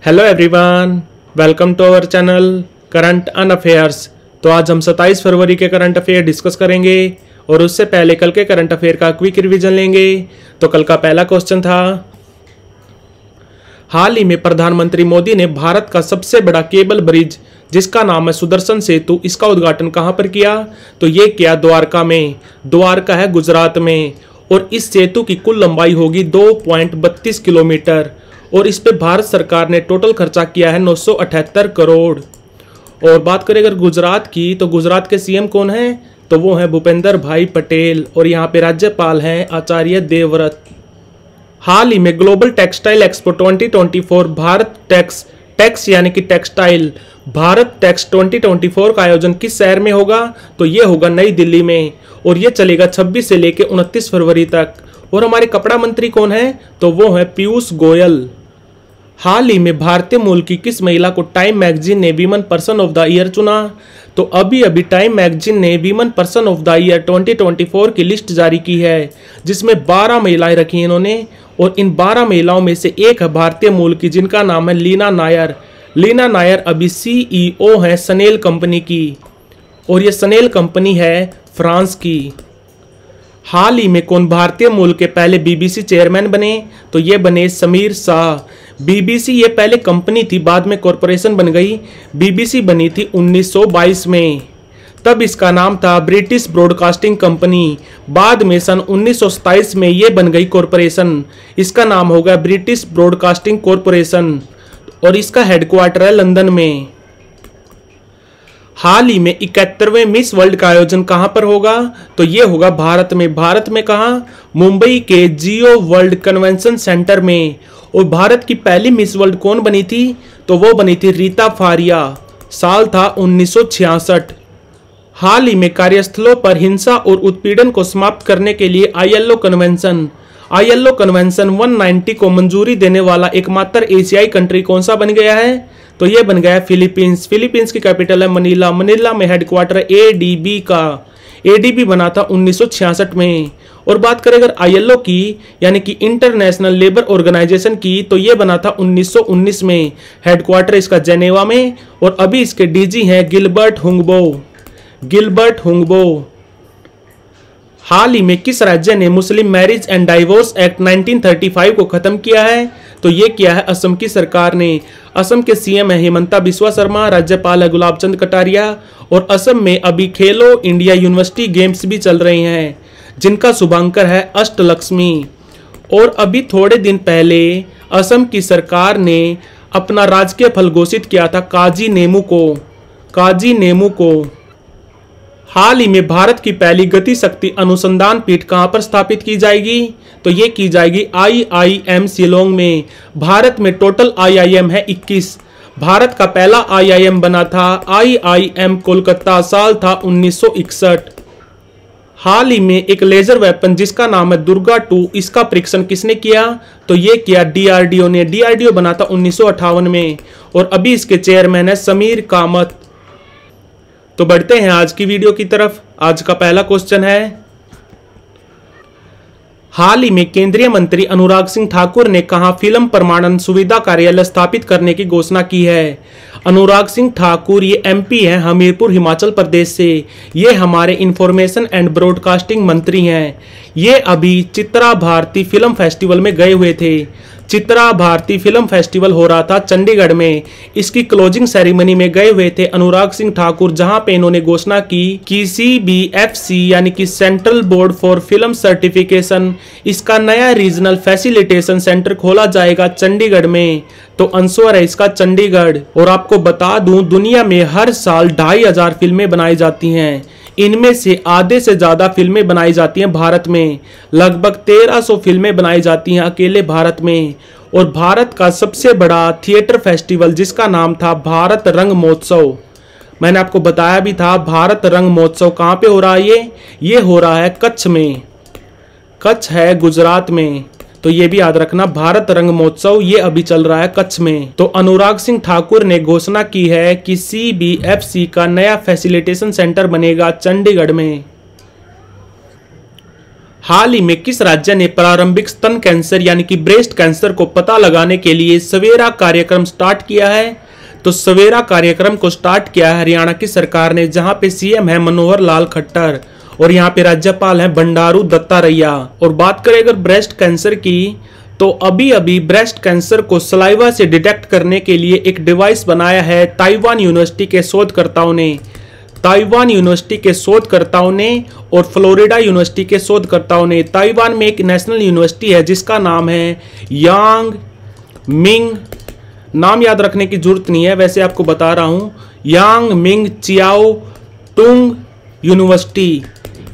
Hello everyone, welcome to our channel current and affairs. तो आज हम 27 फरवरी के करंट अफेयर डिस्कस करेंगे और उससे पहले कल के करंट अफेयर का क्विक रिवीजन लेंगे। तो कल का पहला क्वेश्चन था, हाल ही में प्रधानमंत्री मोदी ने भारत का सबसे बड़ा केबल ब्रिज जिसका नाम है सुदर्शन सेतु, इसका उद्घाटन कहां पर किया? तो ये किया द्वारका में। द्वारका है गुजरात में और इस सेतु की कुल लंबाई होगी 2.32 किलोमीटर और इस पे भारत सरकार ने टोटल खर्चा किया है 978 करोड़। और बात करें अगर गुजरात की, तो गुजरात के सीएम कौन है? तो वो है भूपेंद्र भाई पटेल और यहाँ पे राज्यपाल हैं आचार्य देवव्रत। हाल ही में global textile expo 2024 Bharat Tex यानी कि टेक्सटाइल भारत टेक्स 2024 का आयोजन किस शहर में होगा? तो ये होगा नई दिल्ली में और ये चलेगा 26 से लेकर 29 फरवरी तक। और हमारे कपड़ा मंत्री कौन है? तो वो है पीयूष गोयल। हाल ही में भारतीय मूल की किस महिला को टाइम मैगजीन ने women person of the year चुना? तो अभी टाइम मैगजीन ने women person of the year 2024 की लिस्ट जारी की है जिसमें 12 महिलाएं रखी इन्होंने और इन 12 महिलाओं में से एक है भारतीय मूल की जिनका नाम है लीना नायर। लीना नायर अभी CEO है सनेल कंपनी की और ये सनेल कंपनी है फ्रांस की। हाल ही में कौन भारतीय मूल के पहले BBC चेयरमैन बने? तो ये बने समीर शाह। BBC ये पहले कंपनी थी, बाद में कॉरपोरेशन बन गई। BBC बनी थी 1922 में, तब इसका नाम था ब्रिटिश ब्रॉडकास्टिंग कंपनी। बाद में सन 1927 में ये बन गई कॉरपोरेशन, इसका नाम हो गया ब्रिटिश ब्रॉडकास्टिंग कॉरपोरेशन और इसका हेडक्वार्टर है लंदन में। हाल ही में 71वें मिस वर्ल्ड का आयोजन कहां पर होगा? तो ये होगा भारत में। भारत में कहां? मुंबई के जियो वर्ल्ड कन्वेंशन सेंटर में। और भारत की पहली मिस वर्ल्ड कौन बनी थी? तो वो बनी थी रीता फारिया। साल था 1966। हाल ही में कार्यस्थलों पर हिंसा और उत्पीड़न को समाप्त करने के लिए ILO कन्वेंशन 190 को मंजूरी देने वाला एकमात्र एशियाई कंट्री कौन सा बन गया है? तो ये बन गया है फिलीपींस। फिलीपींस की कैपिटल है मनीला। मनीला में हेडक्वार्टर ADB का। ADB बना था 1966 में। और बात करें अगर ILO की यानी कि इंटरनेशनल लेबर ऑर्गेनाइजेशन की, तो ये बना था 1919 में। हेडक्वार्टर इसका जेनेवा में और अभी इसके DG हैं गिलबर्ट हुंगबो। हाल ही में किस राज्य ने मुस्लिम मैरिज एंड डाइवोर्स एक्ट 1935 को खत्म किया है? तो ये किया है असम की सरकार ने। असम के CM है हिमंता बिस्वा शर्मा, राज्यपाल है गुलाब चंद कटारिया और असम में अभी खेलो इंडिया यूनिवर्सिटी गेम्स भी चल रहे हैं जिनका शुभांकर है अष्टलक्ष्मी। और अभी थोड़े दिन पहले असम की सरकार ने अपना राजकीय फल घोषित किया था काजी नेमू को। हाल ही में भारत की पहली गति शक्ति अनुसंधान पीठ कहां पर स्थापित की जाएगी? तो ये की जाएगी IIM शिलोंग में। भारत में टोटल IIM है 21। भारत का पहला IIM बना था IIM कोलकाता, साल था 1961। हाल ही में एक लेजर वेपन जिसका नाम है दुर्गा 2, इसका परीक्षण किसने किया? तो ये किया DRDO ने। DRDO बना था 1958 में और अभी इसके चेयरमैन है समीर कामत। तो बढ़ते हैं आज की वीडियो की तरफ। आज का पहला क्वेश्चन है, हाल ही में केंद्रीय मंत्री अनुराग सिंह ठाकुर ने कहा फिल्म प्रमाणन सुविधा कार्यालय स्थापित करने की घोषणा की है? अनुराग सिंह ठाकुर ये MP हैं हमीरपुर हिमाचल प्रदेश से। ये हमारे इंफॉर्मेशन एंड ब्रॉडकास्टिंग मंत्री हैं। ये अभी चित्रा भारती फिल्म फेस्टिवल में गए हुए थे। चित्रा भारती फिल्म फेस्टिवल हो रहा था चंडीगढ़ में। इसकी क्लोजिंग सेरेमनी में गए हुए थे अनुराग सिंह ठाकुर, जहां पे इन्होंने घोषणा की कि CBFC यानी कि central board for film certification, इसका नया रीजनल फैसिलिटेशन सेंटर खोला जाएगा चंडीगढ़ में। तो आंसर है इसका चंडीगढ़। और आपको बता दूं, दुनिया में हर साल 2500 फिल्में बनाई जाती हैं। इनमें से आधे से ज्यादा फिल्में बनाई जाती हैं भारत में। लगभग 1300 फिल्में बनाई जाती हैं अकेले भारत में। और भारत का सबसे बड़ा थिएटर फेस्टिवल जिसका नाम था भारत रंग महोत्सव, मैंने आपको बताया भी था भारत रंग महोत्सव कहाँ पे हो रहा है? ये हो रहा है कच्छ में। कच्छ है गुजरात में, तो ये भी याद रखना। भारत रंग महोत्सव ये अभी चल रहा है कच्छ में। तो अनुराग सिंह ठाकुर ने घोषणा की है कि CBFC का नया फैसिलिटेशन सेंटर बनेगा चंडीगढ़ में। हाल ही में किस राज्य ने प्रारंभिक स्तन कैंसर यानी कि ब्रेस्ट कैंसर को पता लगाने के लिए सवेरा कार्यक्रम स्टार्ट किया है? तो सवेरा कार्यक्रम को स्टार्ट किया है हरियाणा की सरकार ने, जहां पे सीएम है मनोहर लाल खट्टर और यहाँ पे राज्यपाल है बंडारू दत्तात्रेय। और बात करें अगर ब्रेस्ट कैंसर की, तो अभी अभी ब्रेस्ट कैंसर को सलाइवा से डिटेक्ट करने के लिए एक डिवाइस बनाया है ताइवान यूनिवर्सिटी के शोधकर्ताओं ने। ताइवान यूनिवर्सिटी के शोधकर्ताओं ने और फ्लोरिडा यूनिवर्सिटी के शोधकर्ताओं ने। ताइवान में एक नेशनल यूनिवर्सिटी है जिसका नाम है यांग मिंग, नाम याद रखने की जरूरत नहीं है, वैसे आपको बता रहा हूं, यांग मिंग चियाओ टुंग यूनिवर्सिटी।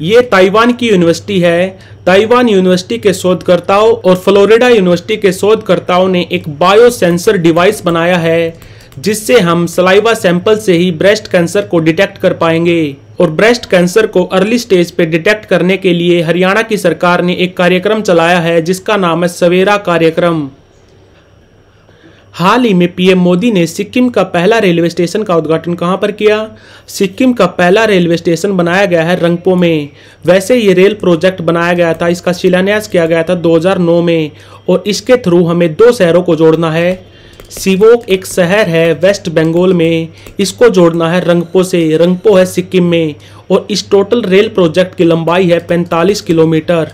ये ताइवान की यूनिवर्सिटी है। ताइवान यूनिवर्सिटी के शोधकर्ताओं और फ्लोरिडा यूनिवर्सिटी के शोधकर्ताओं ने एक बायो सेंसर डिवाइस बनाया है जिससे हम सलाइवा सैंपल से ही ब्रेस्ट कैंसर को डिटेक्ट कर पाएंगे। और ब्रेस्ट कैंसर को अर्ली स्टेज पे डिटेक्ट करने के लिए हरियाणा की सरकार ने एक कार्यक्रम चलाया है जिसका नाम है सवेरा कार्यक्रम। हाल ही में पीएम मोदी ने सिक्किम का पहला रेलवे स्टेशन का उद्घाटन कहां पर किया? सिक्किम का पहला रेलवे स्टेशन बनाया गया है रंगपो में। वैसे ये रेल प्रोजेक्ट बनाया गया था, इसका शिलान्यास किया गया था 2009 में और इसके थ्रू हमें 2 शहरों को जोड़ना है। सिवोक एक शहर है वेस्ट बंगाल में, इसको जोड़ना है रंगपो से। रंगपो है सिक्किम में और इस टोटल रेल प्रोजेक्ट की लंबाई है 45 किलोमीटर।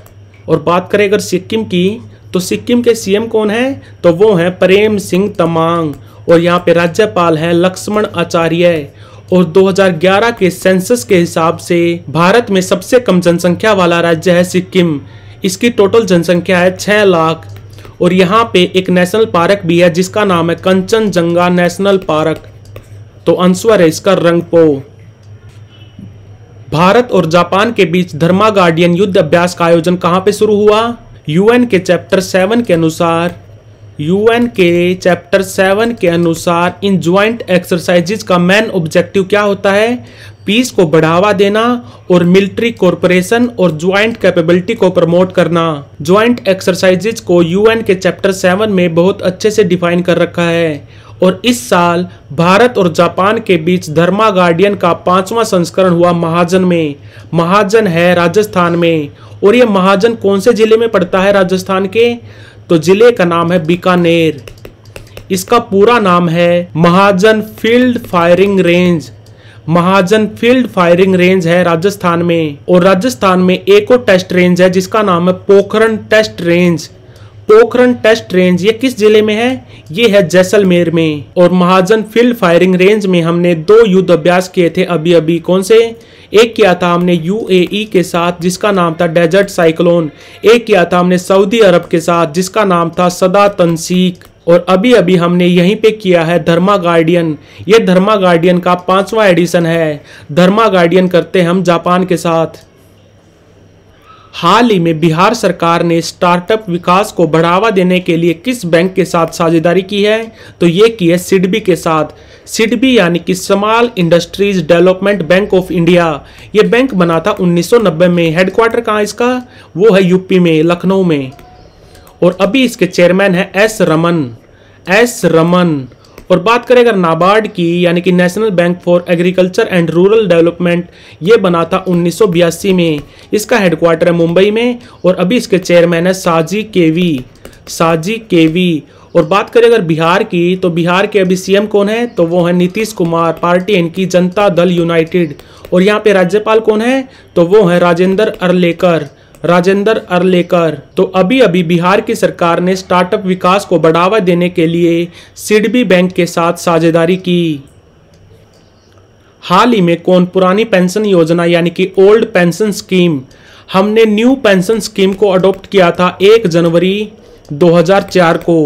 और बात करें अगर सिक्किम की, तो सिक्किम के सीएम कौन है? तो वो हैं प्रेम सिंह तमांग और यहाँ पे राज्यपाल हैं लक्ष्मण आचार्य। और 2011 के सेंसस के हिसाब से भारत में सबसे कम जनसंख्या वाला राज्य है सिक्किम। इसकी टोटल जनसंख्या है 6 लाख। और यहाँ पे एक नेशनल पार्क भी है जिसका नाम है कंचनजंगा नेशनल पार्क। तो आंसर है इसका रंगपो। भारत और जापान के बीच धर्मा गार्डियन युद्ध अभ्यास का आयोजन कहां पे शुरू हुआ? यूएन के चैप्टर 7 के अनुसार इन ज्वाइंट एक्सरसाइजेज का मेन ऑब्जेक्टिव क्या होता है? पीस को बढ़ावा देना और मिलिट्री कॉर्पोरेशन और ज्वाइंट कैपेबिलिटी को प्रमोट करना। ज्वाइंट एक्सरसाइजेज को यूएन के चैप्टर 7 में बहुत अच्छे से डिफाइन कर रखा है। और इस साल भारत और जापान के बीच धर्मा गार्डियन का 5वां संस्करण हुआ महाजन में। महाजन है राजस्थान में। और ये महाजन कौन से जिले में पड़ता है राजस्थान के? तो जिले का नाम है बीकानेर। इसका पूरा नाम है महाजन फील्ड फायरिंग रेंज। महाजन फील्ड फायरिंग रेंज है राजस्थान में। और राजस्थान में एक और टेस्ट रेंज है जिसका नाम है Pokhran test range. Pokhran test range ये किस जिले में है? ये है जैसलमेर में। और महाजन फील्ड फायरिंग रेंज में हमने 2 युद्ध अभ्यास किए थे अभी अभी। कौन से? एक किया था हमने यूएई के साथ जिसका नाम था डेजर्ट साइक्लोन। एक किया था हमने सऊदी अरब के साथ जिसका नाम था सदा तंसीक। और अभी अभी हमने यहीं पे किया है धर्मा गार्डियन। ये धर्मा गार्डियन का 5वां एडिशन है। धर्मा गार्डियन करते हम जापान के साथ। हाल ही में बिहार सरकार ने स्टार्टअप विकास को बढ़ावा देने के लिए किस बैंक के साथ साझेदारी की है? तो ये की है सिडबी के साथ। सिडबी यानी कि small industries development bank of India. ये बैंक बना था 1990 में। हेडक्वार्टर कहाँ इसका? वो है यूपी में, लखनऊ में। और अभी इसके चेयरमैन है एस रमन। और बात करें अगर नाबार्ड की यानी कि national bank for agriculture and rural development, ये बना था 1982 में। इसका हेडक्वार्टर है मुंबई में और अभी इसके चेयरमैन है साजी केवी। और बात करें अगर बिहार की, तो बिहार के अभी सीएम कौन है? तो वो है नीतीश कुमार। पार्टी इनकी जनता दल यूनाइटेड। और यहाँ पे राज्यपाल कौन है? तो वो है राजेंद्र अरलेकर। तो अभी अभी बिहार की सरकार ने स्टार्टअप विकास को बढ़ावा देने के लिए सिडबी बैंक के साथ साझेदारी की। हाल ही में कौन पुरानी पेंशन योजना यानी कि ओल्ड पेंशन स्कीम, हमने न्यू पेंशन स्कीम को अडॉप्ट किया था 1 जनवरी 2004 को।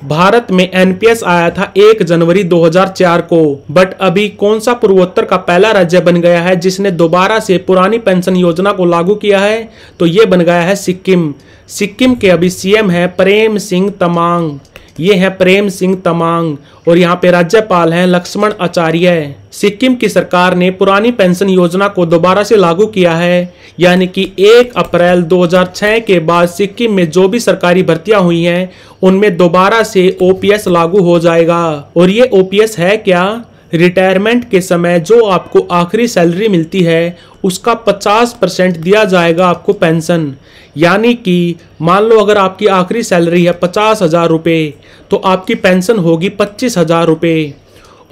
भारत में एनपीएस आया था 1 जनवरी 2004 को। बट अभी कौन सा पूर्वोत्तर का पहला राज्य बन गया है जिसने दोबारा से पुरानी पेंशन योजना को लागू किया है? तो ये बन गया है सिक्किम। सिक्किम के अभी सीएम है प्रेम सिंह तमांग। ये है प्रेम सिंह तमांग। और यहाँ पे राज्यपाल हैं लक्ष्मण आचार्य। सिक्किम की सरकार ने पुरानी पेंशन योजना को दोबारा से लागू किया है, यानी कि 1 अप्रैल 2006 के बाद सिक्किम में जो भी सरकारी भर्तियां हुई हैं उनमें दोबारा से ओपीएस लागू हो जाएगा। और ये ओपीएस है क्या? रिटायरमेंट के समय जो आपको आखिरी सैलरी मिलती है उसका 50% दिया जाएगा आपको पेंशन। यानी कि मान लो अगर आपकी आखिरी सैलरी है 50,000 रुपये, तो आपकी पेंशन होगी 25,000 रुपये।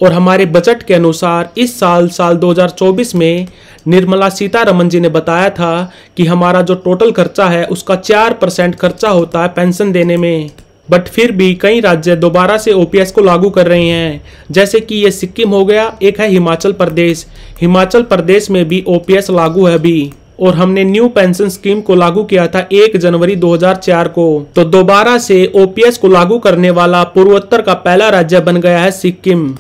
और हमारे बजट के अनुसार इस साल 2024 में निर्मला सीतारमण जी ने बताया था कि हमारा जो टोटल खर्चा है उसका 4% खर्चा होता है पेंशन देने में। बट फिर भी कई राज्य दोबारा से ओपीएस को लागू कर रहे हैं, जैसे कि ये सिक्किम हो गया, एक है हिमाचल प्रदेश। हिमाचल प्रदेश में भी ओपीएस लागू है अभी। और हमने न्यू पेंशन स्कीम को लागू किया था 1 जनवरी 2004 को। तो दोबारा से ओपीएस को लागू करने वाला पूर्वोत्तर का पहला राज्य बन गया है Sikkim.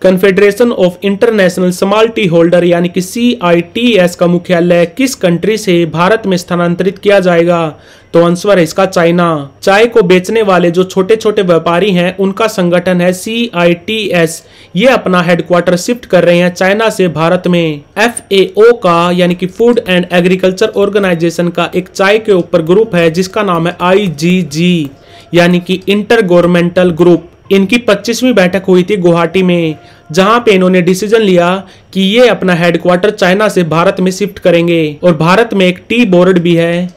Confederation of international small T holder यानी कि CITS का मुख्यालय किस कंट्री से भारत में स्थानांतरित किया जाएगा? तो आंसर है इसका चाइना। चाय को बेचने वाले जो छोटे छोटे व्यापारी हैं उनका संगठन है CITS। ये अपना हेडक्वार्टर शिफ्ट कर रहे हैं चाइना से भारत में। FAO का यानी कि फूड एंड एग्रीकल्चर ऑर्गेनाइजेशन का एक चाय के ऊपर ग्रुप है जिसका नाम है IGG यानी कि इंटर गवर्नमेंटल ग्रुप। इनकी 25वीं बैठक हुई थी गुवाहाटी में, जहां पे इन्होंने डिसीजन लिया कि ये अपना हेडक्वार्टर चाइना से भारत में शिफ्ट करेंगे। और भारत में एक टी बोर्ड भी है।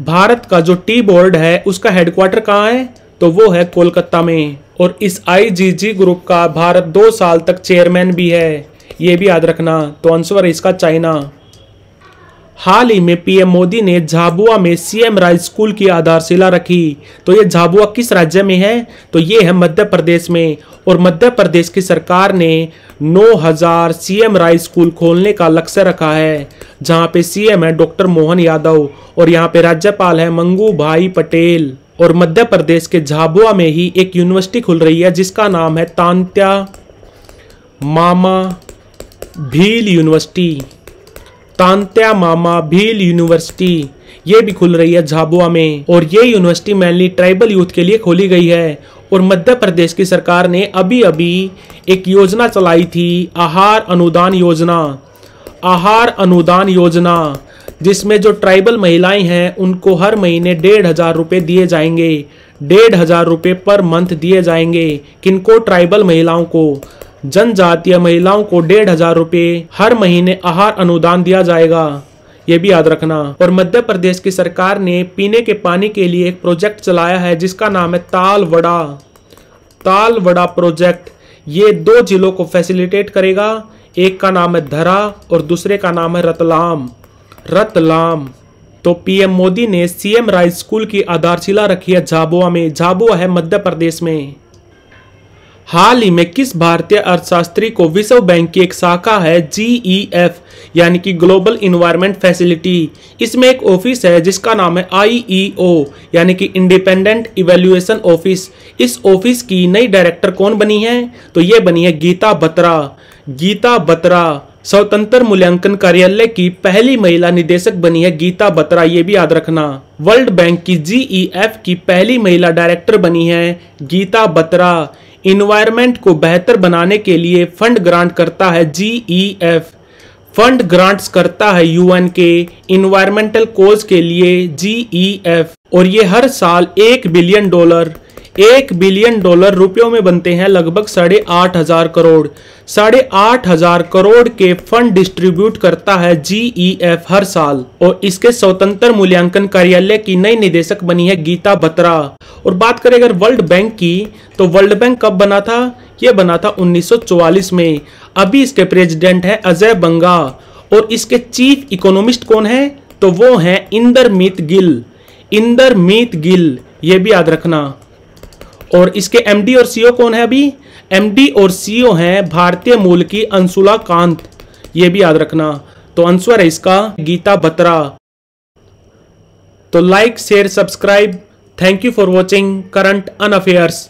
भारत का जो टी बोर्ड है उसका हेडक्वार्टर कहाँ है? तो वो है कोलकाता में। और इस IGG ग्रुप का भारत 2 साल तक चेयरमैन भी है, ये भी याद रखना। तो आंसर है इसका चाइना। हाल ही में पीएम मोदी ने झाबुआ में CM राइज स्कूल की आधारशिला रखी। तो ये झाबुआ किस राज्य में है? तो ये है मध्य प्रदेश में। और मध्य प्रदेश की सरकार ने 9,000 CM राइज स्कूल खोलने का लक्ष्य रखा है, जहां पे CM है डॉक्टर मोहन यादव और यहाँ पे राज्यपाल है मंगू भाई पटेल। और मध्य प्रदेश के झाबुआ में ही एक यूनिवर्सिटी खुल रही है जिसका नाम है तांत्या मामा भील यूनिवर्सिटी। तांत्या मामा भील यूनिवर्सिटी ये भी खुल रही है झाबुआ में। और ये यूनिवर्सिटी मेनली ट्राइबल यूथ के लिए खोली गई है। और मध्य प्रदेश की सरकार ने अभी अभी एक योजना चलाई थी, आहार अनुदान योजना। आहार अनुदान योजना जिसमें जो ट्राइबल महिलाएं हैं उनको हर महीने 1,500 रुपये दिए जाएंगे। 1,500 रुपये पर मंथ दिए जाएंगे। किनको? ट्राइबल महिलाओं को। जनजातीय महिलाओं को 1,500 रुपये हर महीने आहार अनुदान दिया जाएगा, ये भी याद रखना। और मध्य प्रदेश की सरकार ने पीने के पानी के लिए एक प्रोजेक्ट चलाया है जिसका नाम है तालवड़ा प्रोजेक्ट। ये 2 जिलों को फैसिलिटेट करेगा, एक का नाम है धरा और दूसरे का नाम है रतलाम। तो पीएम मोदी ने CM राइज स्कूल की आधारशिला रखी है झाबुआ में। झाबुआ है मध्य प्रदेश में। हाल ही में किस भारतीय अर्थशास्त्री को विश्व बैंक की एक शाखा है GEF यानी कि ग्लोबल इन्वायरमेंट फैसिलिटी, इसमें एक ऑफिस है जिसका नाम है IEO यानी कि इंडिपेंडेंट इवैल्यूएशन ऑफिस। इस ऑफिस की नई डायरेक्टर कौन बनी है? तो ये बनी है गीता बत्रा। स्वतंत्र मूल्यांकन कार्यालय की पहली महिला निदेशक बनी है गीता बत्रा, ये भी याद रखना। वर्ल्ड बैंक की GEF की पहली महिला डायरेक्टर बनी है गीता बत्रा। इन्वायरमेंट को बेहतर बनाने के लिए फंड ग्रांट करता है GEF। फंड ग्रांट्स करता है UN के इन्वायरमेंटल कोज के लिए GEF। और ये हर साल $1 बिलियन रुपयों में बनते हैं, लगभग 8,500 करोड़। 8,500 करोड़ के फंड डिस्ट्रीब्यूट करता है GEF हर साल। और इसके स्वतंत्र मूल्यांकन कार्यालय की नई निदेशक बनी है गीता बत्रा। और बात करें अगर वर्ल्ड बैंक की, तो वर्ल्ड बैंक कब बना था? यह बना था 1944 में। अभी इसके प्रेसिडेंट है अजय बंगा। और इसके चीफ इकोनॉमिस्ट कौन है? तो वो है इंदरमीत गिल, ये भी याद रखना। और इसके MD और CEO कौन है? अभी MD और CEO हैं भारतीय मूल की अंशुला कांत, ये भी याद रखना। तो आंसर है इसका गीता बत्रा। तो like share subscribe. Thank you for watching current and affairs.